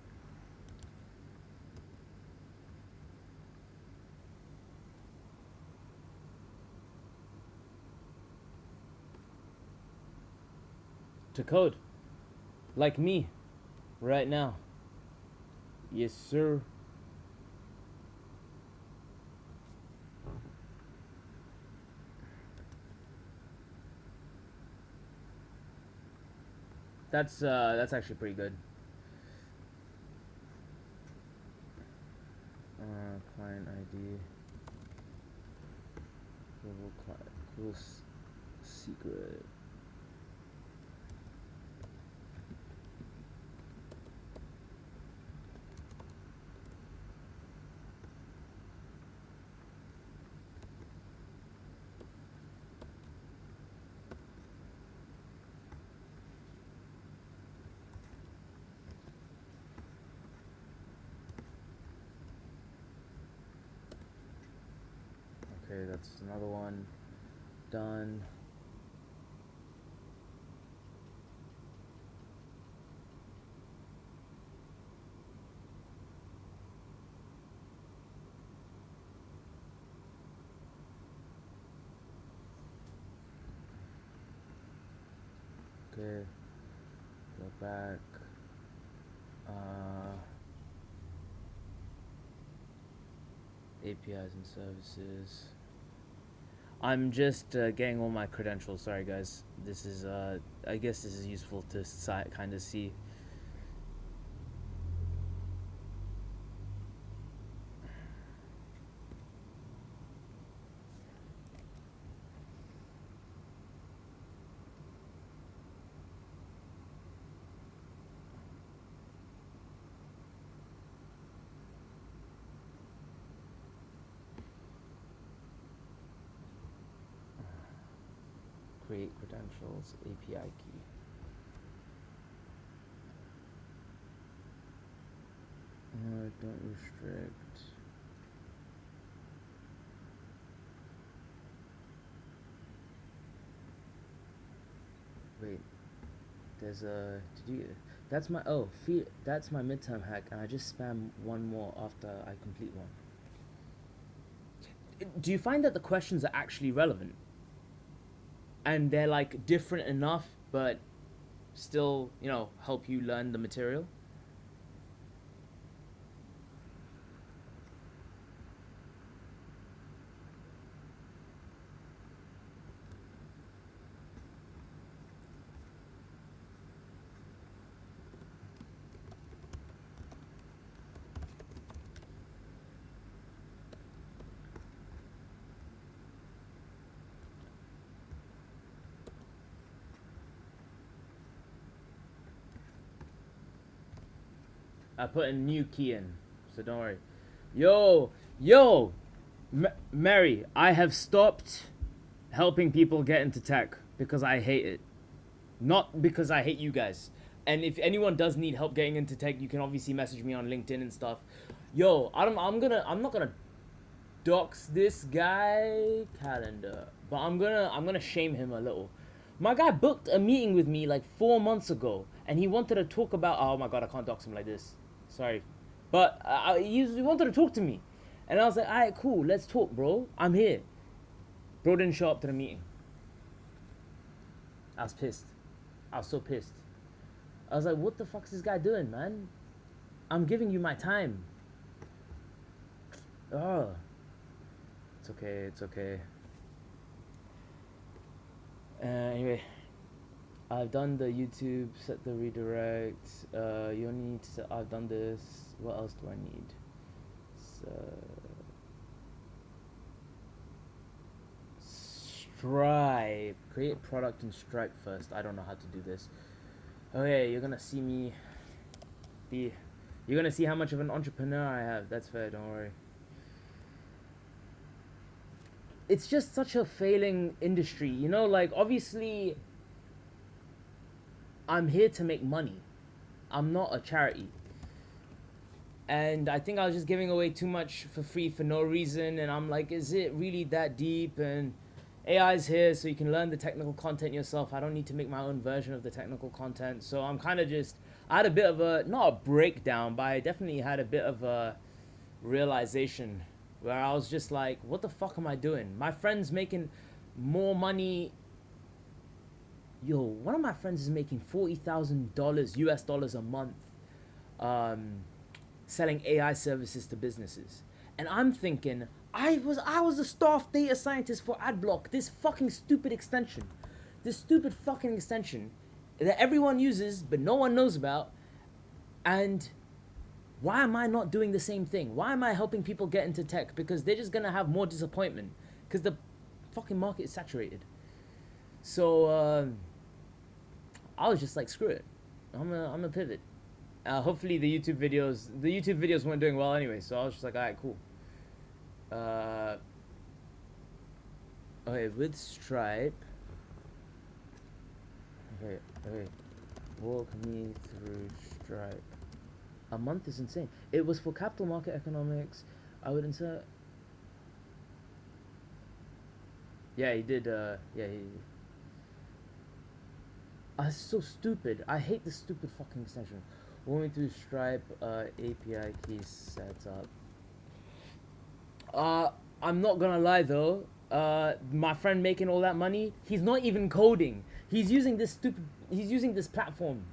To code, like me, right now. Yes, sir. That's actually pretty good. Client ID. Global client. Cool secret. Okay, that's another one done. Okay, go back. APIs and services. I'm just getting all my credentials. Sorry, guys. This is I guess this is useful to kind of see. Create credentials, API key. Don't restrict. Wait, there's a that's my that's my midterm hack, and I just spam one more after I complete one. Do you find that the questions are actually relevant? And they're like different enough, but still, help you learn the material? I put a new key in, so don't worry. Yo, yo, Mary, I have stopped helping people get into tech because I hate it. Not because I hate you guys. And if anyone does need help getting into tech, you can obviously message me on LinkedIn and stuff. Yo, I'm not gonna dox this guy calendar, but I'm gonna shame him a little. My guy booked a meeting with me like 4 months ago, and he wanted to talk about. Oh my god, I can't dox him like this. Sorry, but he wanted to talk to me, and I was like, all right, cool, let's talk, bro. I'm here. Bro didn't show up to the meeting. I was pissed. I was so pissed. I was like, what the fuck's this guy doing, man? I'm giving you my time. Oh, it's okay. It's okay. Anyway, I've done the YouTube, set the redirect. You only need to set, I've done this. What else do I need? So, Stripe. Create product in Stripe first. I don't know how to do this. Okay, you're gonna see me be. You're gonna see how much of an entrepreneur I have. That's fair, don't worry. It's just such a failing industry, you know, like obviously I'm here to make money. I'm not a charity. And I think I was just giving away too much for free for no reason, and I'm like, is it really that deep? And AI's here so you can learn the technical content yourself. I don't need to make my own version of the technical content. So I'm kind of just, I had a bit of a, not a breakdown, but I definitely had a bit of a realization where I was just like, what the fuck am I doing? My friend's making more money. Yo, one of my friends is making $40,000 US dollars a month selling AI services to businesses. And I'm thinking, I was a staff data scientist for AdBlock, this fucking stupid extension. This stupid fucking extension that everyone uses but no one knows about. And why am I not doing the same thing? Why am I helping people get into tech? Because they're just gonna have more disappointment because the fucking market is saturated. So I was just like, screw it, I'm a pivot. Hopefully the YouTube videos weren't doing well anyway, so I was just like, all right, cool. Okay, with Stripe. Okay, walk me through Stripe. A month is insane. It was for capital market economics. I would insert. Yeah, he did. Yeah, he. It's so stupid. I hate this stupid fucking extension. Going through Stripe API key setup. I'm not gonna lie though. My friend making all that money, he's not even coding. He's using this stupid. He's using this platform.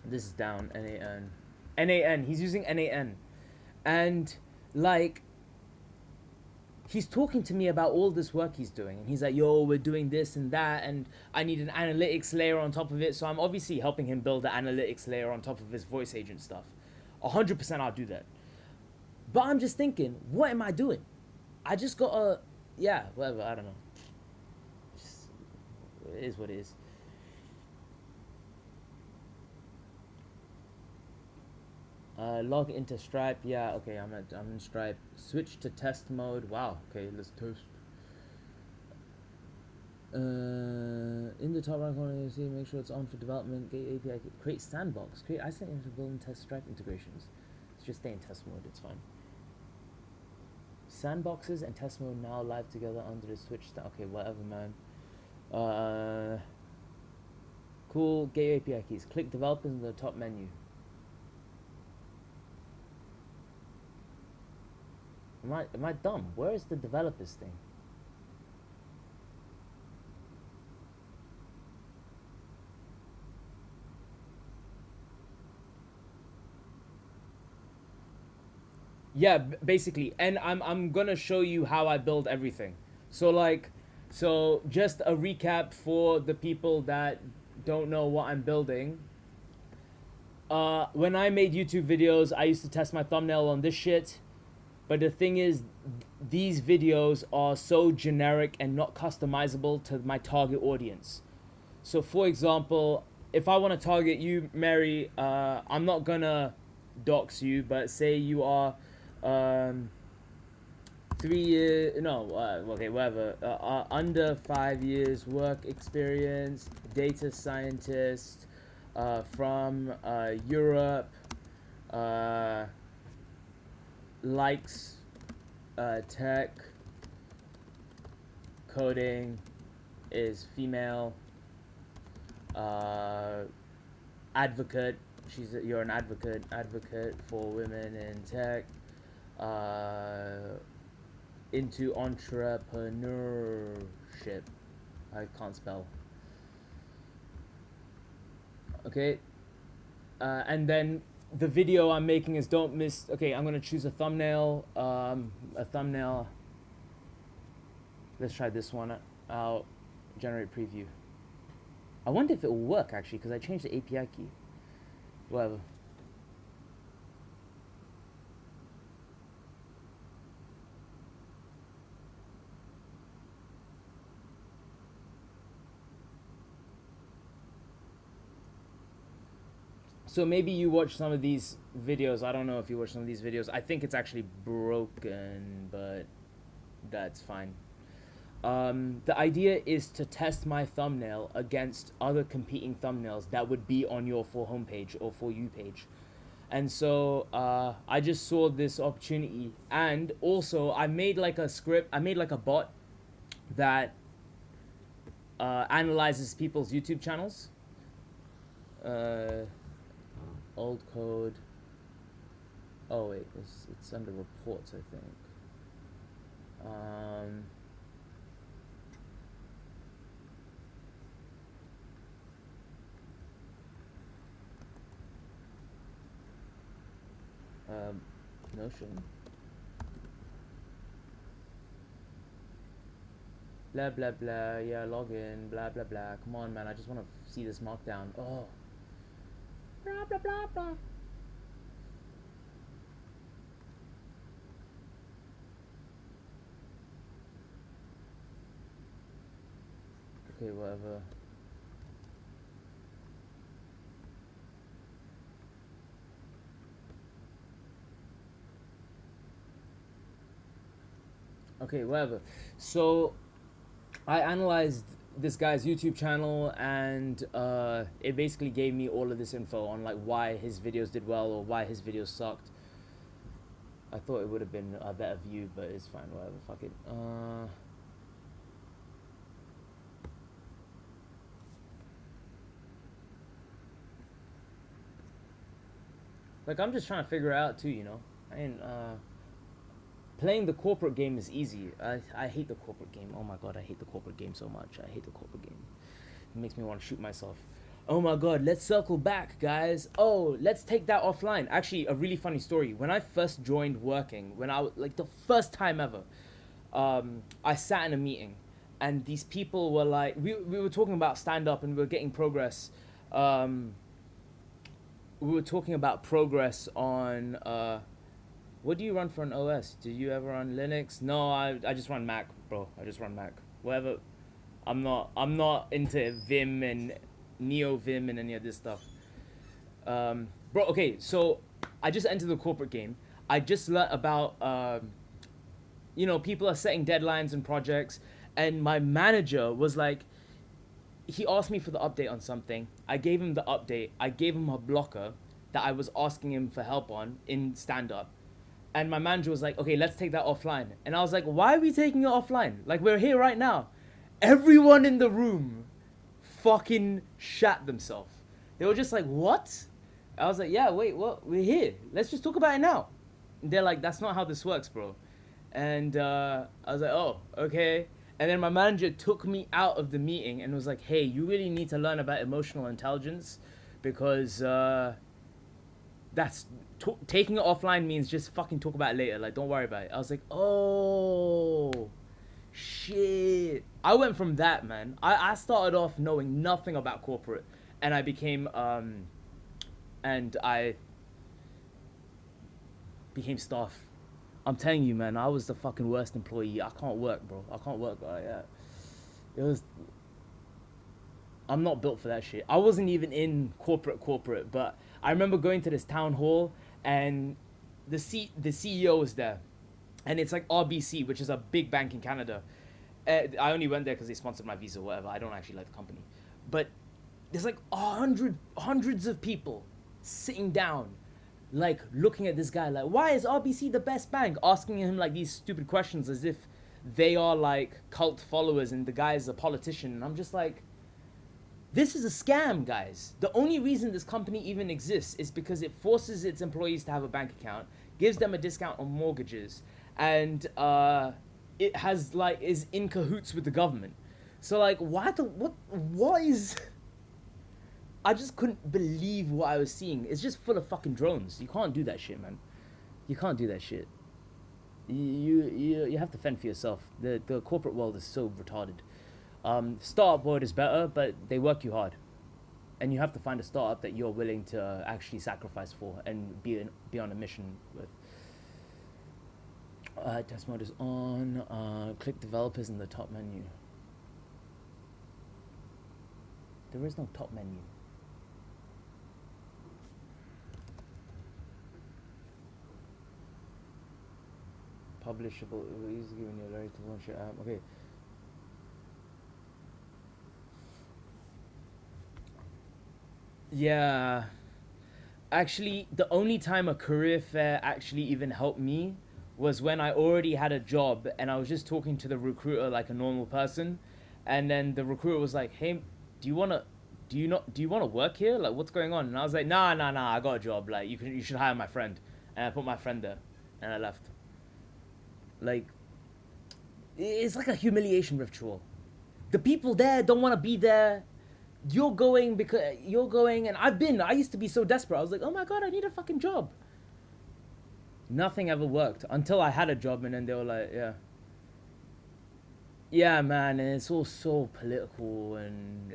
This is down. NAN. He's using NAN, and like. He's talking to me about all this work he's doing, and he's like, yo, we're doing this and that, and I need an analytics layer on top of it. So I'm obviously helping him build the analytics layer on top of his voice agent stuff. 100% I'll do that. But I'm just thinking, what am I doing? I just got a, yeah, whatever, I don't know. Just, it is what it is. Log into Stripe. Yeah, okay, I'm in Stripe. Switch to test mode. Wow. Okay, let's test. In the top right corner, you see, make sure it's on for development. Get API. Create sandbox. Create isolate to build and test Stripe integrations. Let's just stay in test mode. It's fine. Sandboxes and test mode now live together under the switch. Okay, whatever, man. Cool. Get API keys. Click developers in the top menu. Am I dumb? Where is the developers thing? Yeah, basically. And I'm gonna show you how I build everything. So just a recap for the people that don't know what I'm building. When I made YouTube videos, I used to test my thumbnail on this shit. But the thing is, these videos are so generic and not customizable to my target audience. So for example, if I want to target you, Mary, I'm not gonna dox you, but say you are 3 years, no, okay, whatever, under 5 years work experience, data scientist, from Europe, likes tech, coding, is female, advocate, you're an advocate for women in tech, into entrepreneurship. I can't spell. Okay. And then the video I'm making is don't miss. Okay, I'm gonna choose a thumbnail. Let's try this one out. Generate preview. I wonder if it will work actually, because I changed the API key. Whatever. So maybe you watch some of these videos. I don't know if you watch some of these videos. I think it's actually broken, but that's fine. The idea is to test my thumbnail against other competing thumbnails that would be on your For Home page or For You page. And so I just saw this opportunity. And also I made like a script. I made like a bot that analyzes people's YouTube channels. Old code. Oh wait, it's under reports, I think. Notion. Blah blah blah. Yeah, login. Blah blah blah. Come on, man. I just want to see this markdown. Oh. Blah blah blah blah. Okay, whatever. Okay, whatever. So I analyzed this guy's YouTube channel, and it basically gave me all of this info on like why his videos did well or why his videos sucked. I thought it would have been a better view, but it's fine, whatever, fuck it. Like, I'm just trying to figure it out too, you know. I mean, playing the corporate game is easy. I hate the corporate game. Oh my god, I hate the corporate game so much. I hate the corporate game. It makes me want to shoot myself. Oh my god, let's circle back, guys. Oh, let's take that offline. Actually, a really funny story. When I first joined working, when I, like the first time ever, I sat in a meeting, and these people were like, we were talking about stand-up, and we were getting progress. We were talking about progress on, what do you run for an OS? Do you ever run Linux? No, I just run Mac, bro. I just run Mac. Whatever. I'm not into Vim and Neo Vim and any of this stuff. Bro, okay, so I just entered the corporate game. I just learned about, you know, people are setting deadlines and projects, and my manager was like, he asked me for the update on something. I gave him the update. I gave him a blocker that I was asking him for help on in stand-up. And my manager was like, okay, let's take that offline. And I was like, why are we taking it offline? Like, we're here right now. Everyone in the room fucking shat themselves. They were just like, what? I was like, yeah, wait, what? We're here. Let's just talk about it now. And they're like, that's not how this works, bro. And I was like, oh, okay. And then my manager took me out of the meeting and was like, hey, you really need to learn about emotional intelligence, because that's taking it offline means just fucking talk about it later. Like, don't worry about it. I was like, oh, shit. I went from that, man. I started off knowing nothing about corporate, and I became, staff. I'm telling you, man, I was the fucking worst employee. I can't work, bro. I can't work like that. I'm not built for that shit. I wasn't even in corporate, but I remember going to this town hall, and the CEO is there, and it's like RBC, which is a big bank in Canada. I only went there because they sponsored my visa or whatever. I don't actually like the company, but there's like hundreds of people sitting down, like looking at this guy like, why is RBC the best bank? Asking him like these stupid questions as if they are like cult followers and the guy is a politician. And I'm just like, this is a scam, guys. The only reason this company even exists is because it forces its employees to have a bank account, gives them a discount on mortgages, and it has like is in cahoots with the government. So like, what is? I just couldn't believe what I was seeing. It's just full of fucking drones. You can't do that shit, man. You can't do that shit. You have to fend for yourself. The corporate world is so retarded. Startup world is better, but they work you hard, and you have to find a startup that you're willing to actually sacrifice for and be on a mission with. Test mode is on. Click developers in the top menu. There is no top menu. Publishable. He's giving you a right to launch your app. Okay. Yeah. Actually, the only time a career fair actually even helped me was when I already had a job and I was just talking to the recruiter like a normal person, and then the recruiter was like, "Hey, do you wanna work here? Like, what's going on?" And I was like, Nah, I got a job. Like, you should hire my friend." And I put my friend there, and I left. Like, it's like a humiliation ritual. The people there don't want to be there. You're going because you're going, and I used to be so desperate. I was like, oh my god, I need a fucking job. Nothing ever worked until I had a job, and then they were like, yeah, man, and it's all so political, and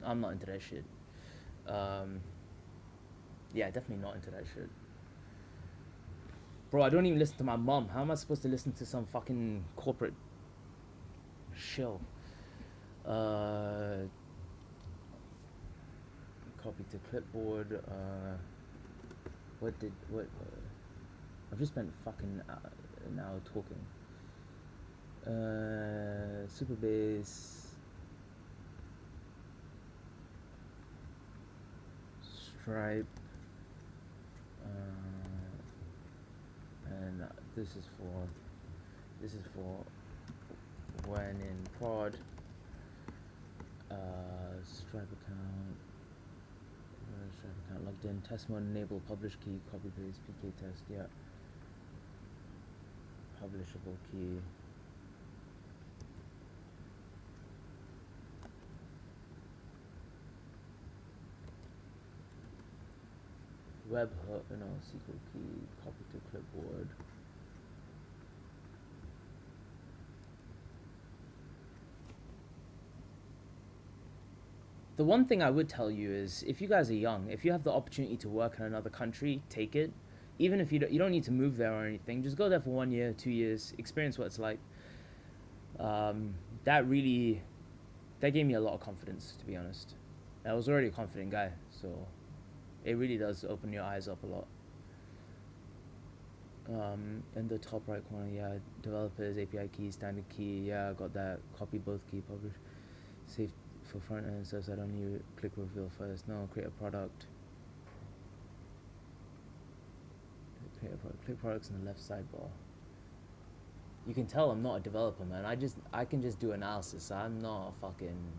I'm not into that shit. Yeah, definitely not into that shit. Bro, I don't even listen to my mom. How am I supposed to listen to some fucking corporate shill? Copy to clipboard. I've just spent fucking an hour talking. Superbase. Stripe. And this is for when in prod. Stripe account. Stripe account logged in. Test mode enable. Publish key. Copy paste. PK test. Yeah. Publishable key. Webhook. No, SQL key. Copy to clipboard. The one thing I would tell you is, if you guys are young, if you have the opportunity to work in another country, take it. Even if you don't need to move there or anything, just go there for 1 year, 2 years, experience what it's like. That gave me a lot of confidence, to be honest. I was already a confident guy, so it really does open your eyes up a lot. In the top right corner, yeah, developers, API key, standard key, yeah, got that. Copy both key, publish, save for front end, so I don't need click reveal first. No, create a product. Create a product. Click products in the left sidebar. You can tell I'm not a developer, man. I can just do analysis. I'm not a fucking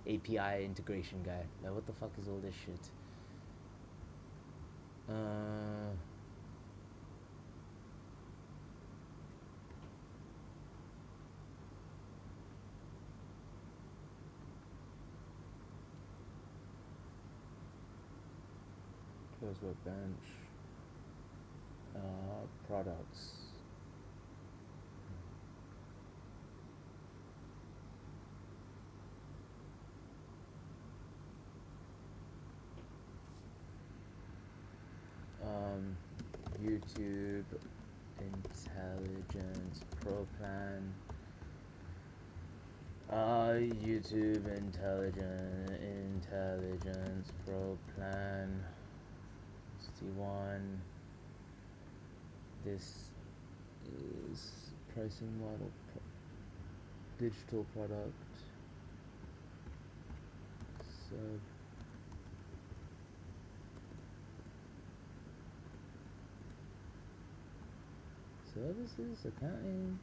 API integration guy. Like, what the fuck is all this shit? Close workbench. Products. YouTube Intelligence Pro Plan. YouTube Intelligence Pro Plan. one. This is pricing model, digital product, sub. Services, accounting.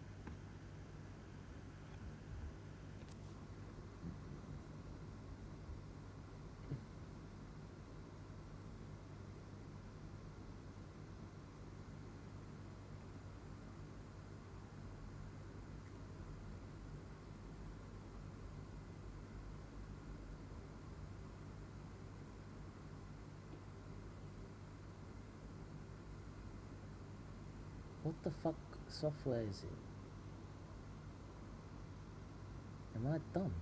What the fuck software is it? Am I dumb?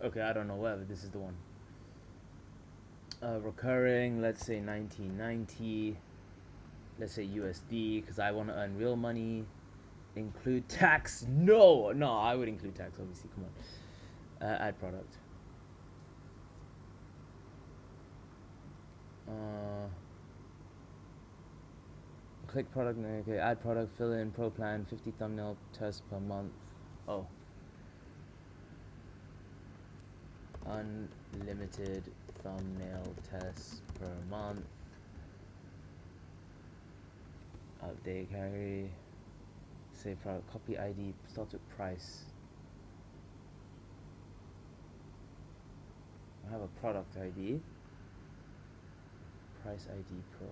Okay, I don't know, whatever, this is the one. Recurring, let's say 1990. Let's say USD, because I want to earn real money. Include tax? No, I would include tax, obviously, come on. Add product. Click product, okay, add product, fill in, pro plan, 50 thumbnail tests per month. Oh. Unlimited thumbnail tests per month. Update category. Save product, copy ID, start with price. I have a product ID. Price ID Pro.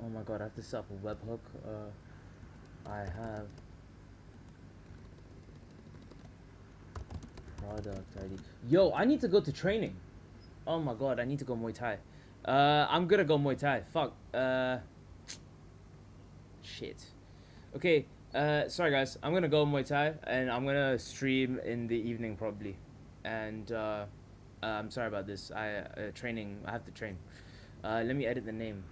Oh my god, I have to set up a webhook. I have product ID. Yo, I need to go to training. Oh my god, I need to go Muay Thai. I'm gonna go Muay Thai. Fuck. Shit. Okay. Sorry guys. I'm gonna go Muay Thai and I'm gonna stream in the evening probably. And I'm sorry about this. Training. I have to train. Let me edit the name.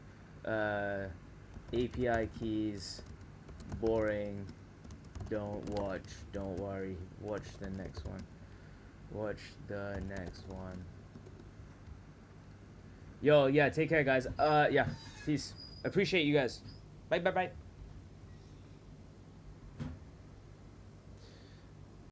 API keys. Boring. Don't watch. Don't worry. Watch the next one. Watch the next one. Yo, yeah, take care guys. Yeah, peace. Appreciate you guys. Bye.